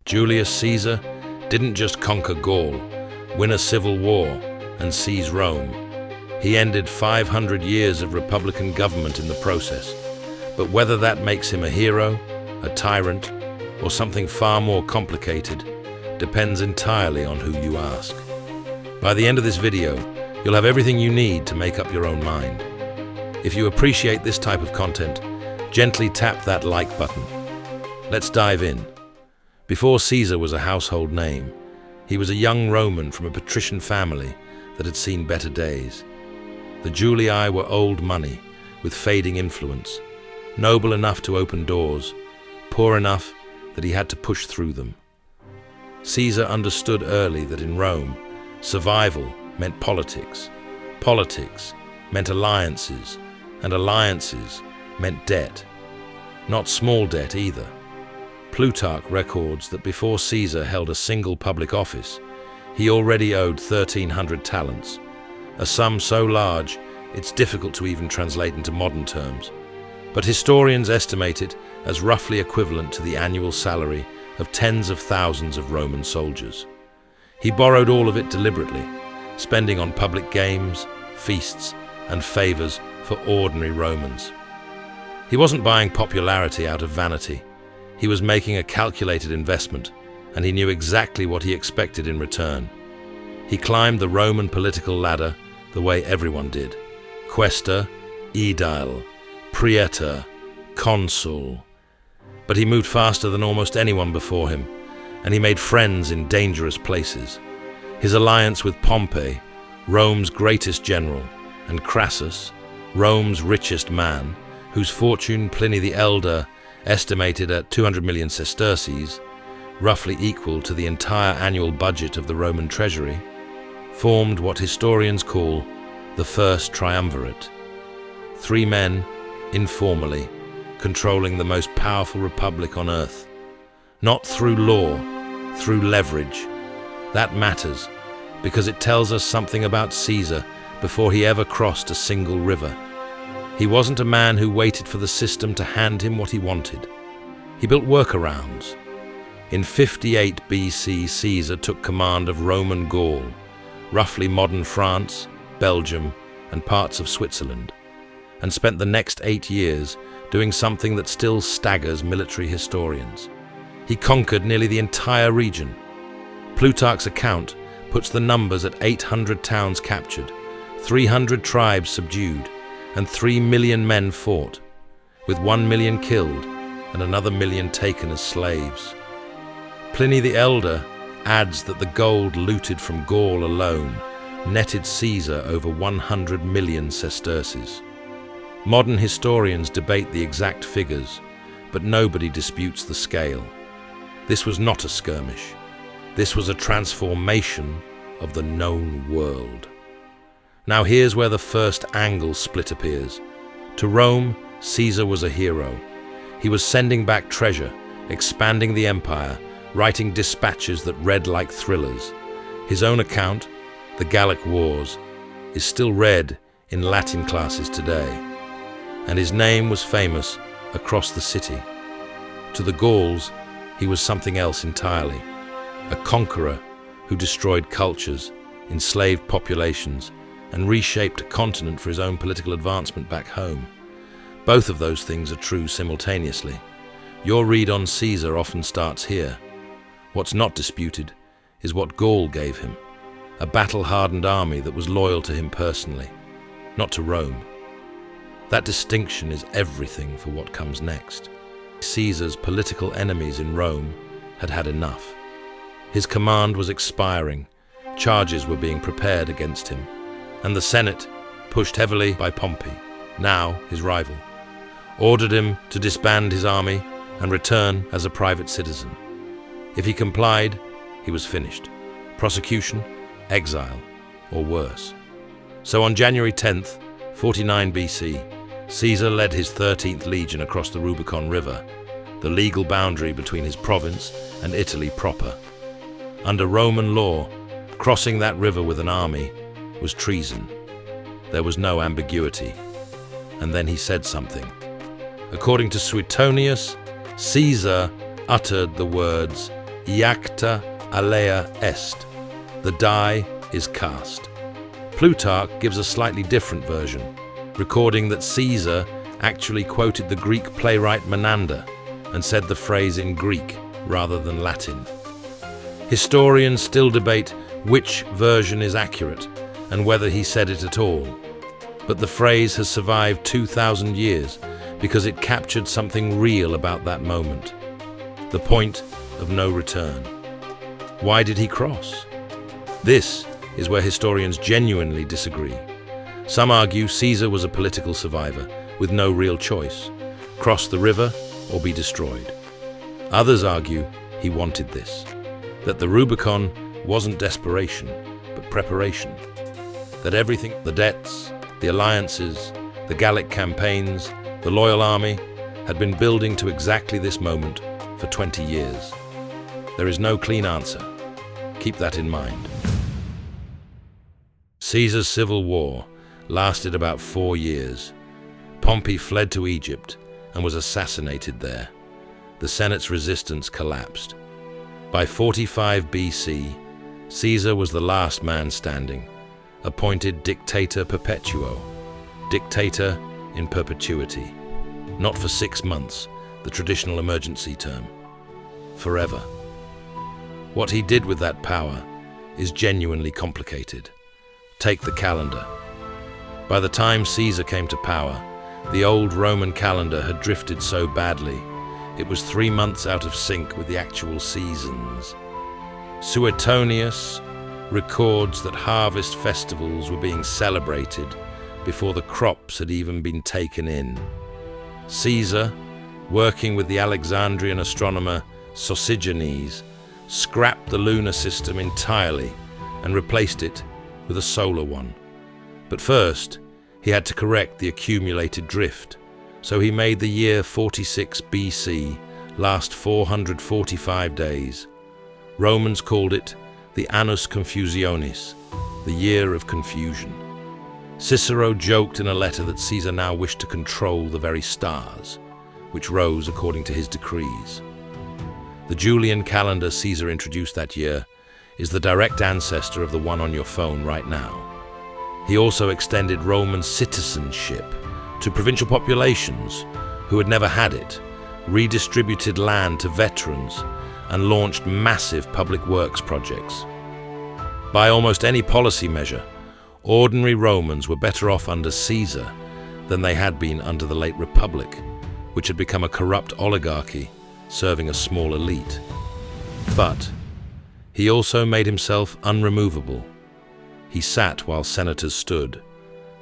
Julius Caesar didn't just conquer Gaul, win a civil war, and seize Rome. He ended 500 years of republican government in the process. But whether that makes him a hero, a tyrant, or something far more complicated depends entirely on who you ask. By the end of this video, you'll have everything you need to make up your own mind. If you appreciate this type of content, gently tap that like button. Let's dive in. Before Caesar was a household name, he was a young Roman from a patrician family that had seen better days. The Julii were old money with fading influence, noble enough to open doors, poor enough that he had to push through them. Caesar understood early that in Rome, survival meant politics, politics meant alliances, and alliances meant debt. Not small debt either. Plutarch records that before Caesar held a single public office, he already owed 1,300 talents, a sum so large it's difficult to even translate into modern terms. But historians estimate it as roughly equivalent to the annual salary of tens of thousands of Roman soldiers. He borrowed all of it deliberately, spending on public games, feasts, and favors for ordinary Romans. He wasn't buying popularity out of vanity. He was making a calculated investment, and he knew exactly what he expected in return. He climbed the Roman political ladder the way everyone did: quaestor, aedile, praetor, consul. But he moved faster than almost anyone before him, and he made friends in dangerous places. His alliance with Pompey, Rome's greatest general, and Crassus, Rome's richest man, whose fortune Pliny the Elder estimated at 200 million sesterces, roughly equal to the entire annual budget of the Roman treasury, formed what historians call the First Triumvirate. 3 men, informally, controlling the most powerful republic on earth. Not through law, through leverage. That matters, because it tells us something about Caesar before he ever crossed a single river. He wasn't a man who waited for the system to hand him what he wanted. He built workarounds. In 58 BC, Caesar took command of Roman Gaul, roughly modern France, Belgium, and parts of Switzerland, and spent the next 8 years doing something that still staggers military historians. He conquered nearly the entire region. Plutarch's account puts the numbers at 800 towns captured, 300 tribes subdued, and 3 million men fought, with 1 million killed and another million taken as slaves. Pliny the Elder adds that the gold looted from Gaul alone netted Caesar over 100 million sesterces. Modern historians debate the exact figures, but nobody disputes the scale. This was not a skirmish. This was a transformation of the known world. Now here's where the first angle split appears. To Rome, Caesar was a hero. He was sending back treasure, expanding the empire, writing dispatches that read like thrillers. His own account, the Gallic Wars, is still read in Latin classes today, and his name was famous across the city. To the Gauls, he was something else entirely, a conqueror who destroyed cultures, enslaved populations, and reshaped a continent for his own political advancement back home. Both of those things are true simultaneously. Your read on Caesar often starts here. What's not disputed is what Gaul gave him, a battle-hardened army that was loyal to him personally, not to Rome. That distinction is everything for what comes next. Caesar's political enemies in Rome had had enough. His command was expiring, charges were being prepared against him, and the Senate, pushed heavily by Pompey, now his rival, ordered him to disband his army and return as a private citizen. If he complied, he was finished. Prosecution, exile, or worse. So on January 10th, 49 BC, Caesar led his 13th legion across the Rubicon River, the legal boundary between his province and Italy proper. Under Roman law, crossing that river with an army was treason. There was no ambiguity. And then he said something. According to Suetonius, Caesar uttered the words, iacta alea est. The die is cast. Plutarch gives a slightly different version, recording that Caesar actually quoted the Greek playwright Menander and said the phrase in Greek rather than Latin. Historians still debate which version is accurate and whether he said it at all, but the phrase has survived 2,000 years because it captured something real about that moment, the point of no return. Why did he cross? This is where historians genuinely disagree. Some argue Caesar was a political survivor with no real choice: cross the river or be destroyed. Others argue he wanted this, that the Rubicon wasn't desperation, but preparation, that everything, the debts, the alliances, the Gallic campaigns, the loyal army, had been building to exactly this moment for 20 years. There is no clean answer. Keep that in mind. Caesar's civil war lasted about 4 years. Pompey fled to Egypt and was assassinated there. The Senate's resistance collapsed. By 45 BC, Caesar was the last man standing, appointed dictator perpetuo, dictator in perpetuity. Not for 6 months, the traditional emergency term. Forever. What he did with that power is genuinely complicated. Take the calendar. By the time Caesar came to power, the old Roman calendar had drifted so badly, it was 3 months out of sync with the actual seasons. Suetonius records that harvest festivals were being celebrated before the crops had even been taken in. Caesar, working with the Alexandrian astronomer Sosigenes, scrapped the lunar system entirely and replaced it with a solar one. But first, he had to correct the accumulated drift, so he made the year 46 BC last 445 days. Romans called it the Annus Confusionis, the year of confusion. Cicero joked in a letter that Caesar now wished to control the very stars, which rose according to his decrees. The Julian calendar Caesar introduced that year is the direct ancestor of the one on your phone right now. He also extended Roman citizenship to provincial populations who had never had it, redistributed land to veterans, and launched massive public works projects. By almost any policy measure, ordinary Romans were better off under Caesar than they had been under the late Republic, which had become a corrupt oligarchy serving a small elite. But he also made himself unremovable. He sat while senators stood,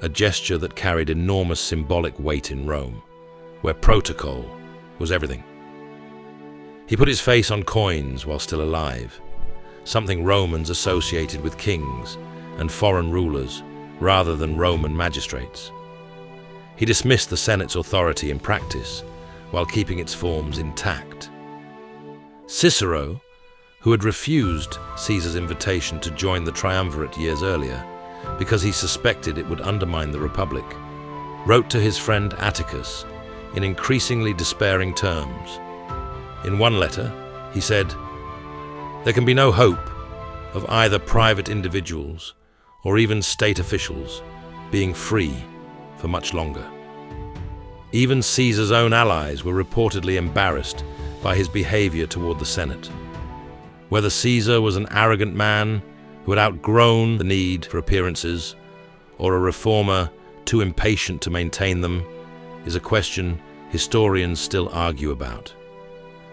a gesture that carried enormous symbolic weight in Rome, where protocol was everything. He put his face on coins while still alive, something Romans associated with kings and foreign rulers rather than Roman magistrates. He dismissed the Senate's authority in practice while keeping its forms intact. Cicero, who had refused Caesar's invitation to join the triumvirate years earlier because he suspected it would undermine the Republic, wrote to his friend Atticus in increasingly despairing terms. In one letter, he said, "There can be no hope of either private individuals or even state officials being free for much longer." Even Caesar's own allies were reportedly embarrassed by his behavior toward the Senate. Whether Caesar was an arrogant man who had outgrown the need for appearances, or a reformer too impatient to maintain them, is a question historians still argue about.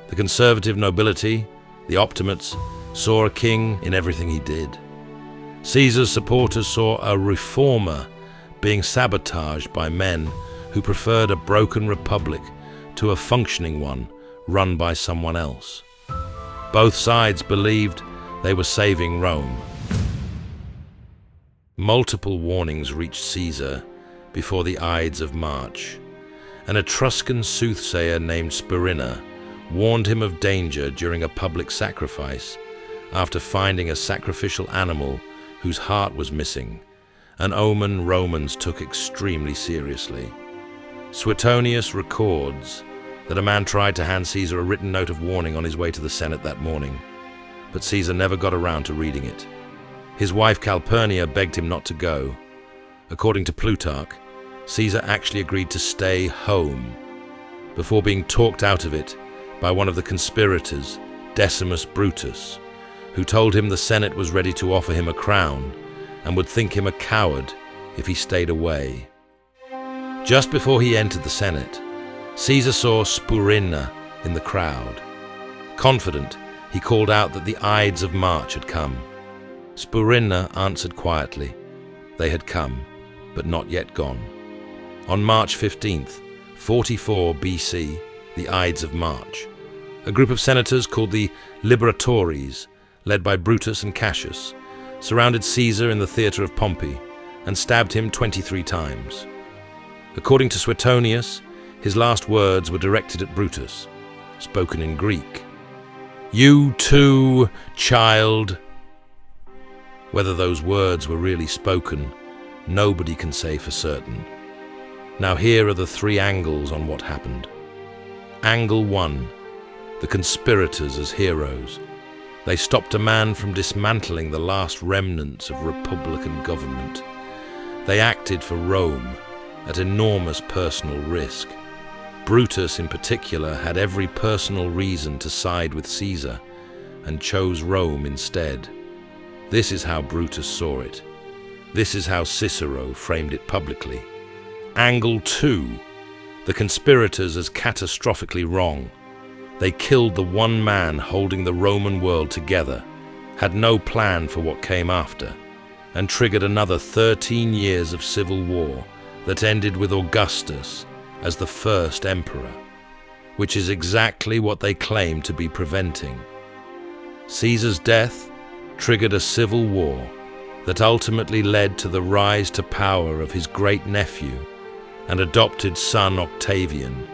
The conservative nobility, the optimates, saw a king in everything he did. Caesar's supporters saw a reformer being sabotaged by men who preferred a broken republic to a functioning one run by someone else. Both sides believed they were saving Rome. Multiple warnings reached Caesar before the Ides of March. An Etruscan soothsayer named Spurina warned him of danger during a public sacrifice after finding a sacrificial animal whose heart was missing, an omen Romans took extremely seriously. Suetonius records that a man tried to hand Caesar a written note of warning on his way to the Senate that morning, but Caesar never got around to reading it. His wife Calpurnia begged him not to go. According to Plutarch, Caesar actually agreed to stay home before being talked out of it by one of the conspirators, Decimus Brutus, who told him the Senate was ready to offer him a crown and would think him a coward if he stayed away. Just before he entered the Senate, Caesar saw Spurinna in the crowd. Confident, he called out that the Ides of March had come. Spurinna answered quietly. They had come, but not yet gone. On March 15th, 44 BC, the Ides of March, a group of senators called the Liberatores, led by Brutus and Cassius, surrounded Caesar in the theatre of Pompey and stabbed him 23 times. According to Suetonius, his last words were directed at Brutus, spoken in Greek. "You too, child." Whether those words were really spoken, nobody can say for certain. Now here are the three angles on what happened. Angle 1, the conspirators as heroes. They stopped a man from dismantling the last remnants of republican government. They acted for Rome at enormous personal risk. Brutus in particular had every personal reason to side with Caesar and chose Rome instead. This is how Brutus saw it. This is how Cicero framed it publicly. Angle 2, the conspirators as catastrophically wrong. They killed the one man holding the Roman world together, had no plan for what came after, and triggered another 13 years of civil war that ended with Augustus as the first emperor, which is exactly what they claim to be preventing. Caesar's death triggered a civil war that ultimately led to the rise to power of his great-nephew and adopted son Octavian,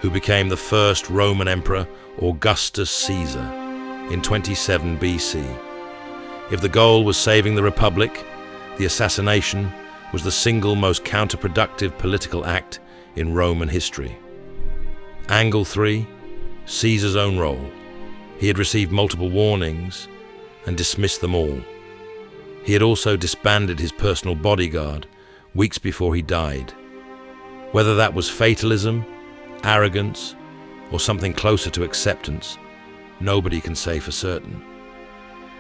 who became the first Roman emperor, Augustus Caesar, in 27 BC. If the goal was saving the Republic, the assassination was the single most counterproductive political act in Roman history. Angle 3, Caesar's own role. He had received multiple warnings and dismissed them all. He had also disbanded his personal bodyguard weeks before he died. Whether that was fatalism, arrogance, or something closer to acceptance, nobody can say for certain.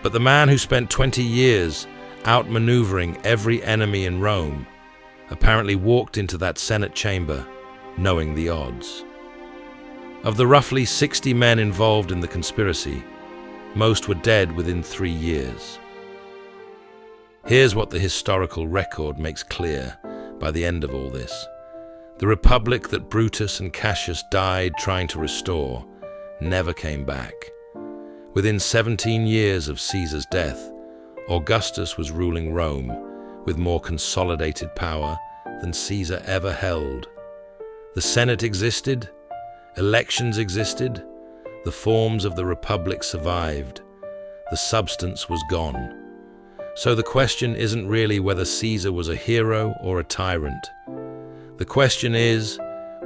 But the man who spent 20 years outmaneuvering every enemy in Rome apparently walked into that Senate chamber knowing the odds. Of the roughly 60 men involved in the conspiracy, most were dead within 3 years. Here's what the historical record makes clear by the end of all this. The republic that Brutus and Cassius died trying to restore never came back. Within 17 years of Caesar's death, Augustus was ruling Rome with more consolidated power than Caesar ever held. The Senate existed, elections existed, the forms of the republic survived, the substance was gone. So the question isn't really whether Caesar was a hero or a tyrant. The question is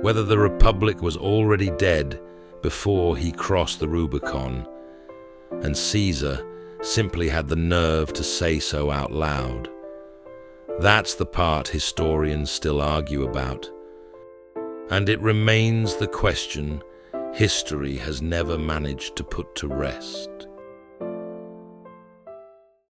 whether the Republic was already dead before he crossed the Rubicon, and Caesar simply had the nerve to say so out loud. That's the part historians still argue about. And it remains the question history has never managed to put to rest.